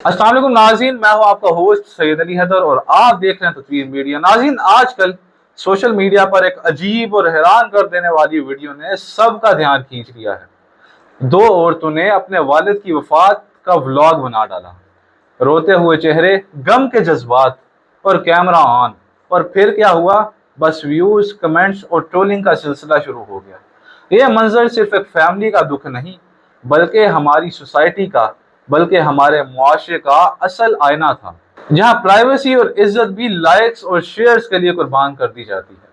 अस्सलाम वालेकुम नाज़रीन, मैं हूं आपका होस्ट सैयद अली हैदर और आप देख रहे हैं तस्वीर मीडिया। नाज़रीन, आजकल सोशल मीडिया पर एक अजीब और हैरान कर देने वाली वीडियो ने सबका ध्यान खींच लिया है। दो औरतों ने अपने वालिद की वफात का व्लॉग बना डाला। रोते हुए चेहरे, गम के जज्बात और कैमरा ऑन, और फिर क्या हुआ? बस व्यूज, कमेंट्स और ट्रोलिंग का सिलसिला शुरू हो गया। यह मंजर सिर्फ एक फैमिली का दुख नहीं, बल्कि हमारी सोसाइटी का, बल्कि हमारे मुआशरे का असल आईना था, जहां प्राइवेसी और इज्जत भी लाइक्स और शेयर्स के लिए कुर्बान कर दी जाती है।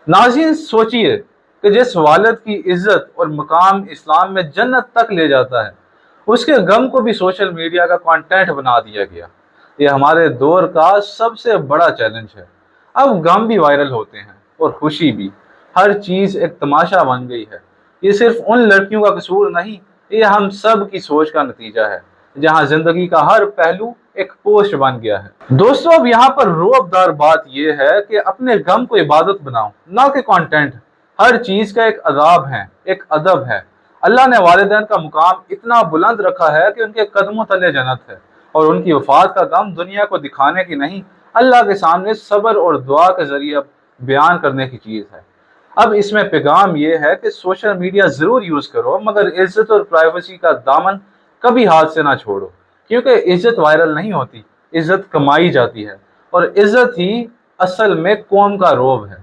नाज़रीन, सोचिए कि जिस वालिद की इज्जत और मकाम इस्लाम में जन्नत तक ले जाता है, उसके गम को भी सोशल मीडिया का कंटेंट बना दिया गया। ये हमारे दौर का सबसे बड़ा चैलेंज है। अब गम भी वायरल होते हैं और खुशी भी। हर चीज एक तमाशा बन गई है। ये सिर्फ उन लड़कियों का कसूर नहीं, ये हम सब की सोच का नतीजा है, जहां जिंदगी का हर पहलू एक पोस्ट बन गया है। दोस्तों, अब यहाँ पर रोबदार बात यह है कि अपने गम को इबादत बनाओ, ना कि कंटेंट। हर चीज का एक अदाब है, एक अदब है। अल्लाह ने वालिदैन का मुकाम इतना बुलंद रखा है कि उनके कदमों तले जन्नत है, और उनकी वफात का गम दुनिया को दिखाने की नहीं, अल्लाह के सामने सब्र और दुआ के जरिए बयान करने की चीज है। अब इसमें पैगाम यह है कि सोशल मीडिया जरूर यूज करो, मगर इज्जत और प्राइवेसी का दामन कभी हाथ से ना छोड़ो, क्योंकि इज्जत वायरल नहीं होती, इज्जत कमाई जाती है, और इज्जत ही असल में कौम का रोब है।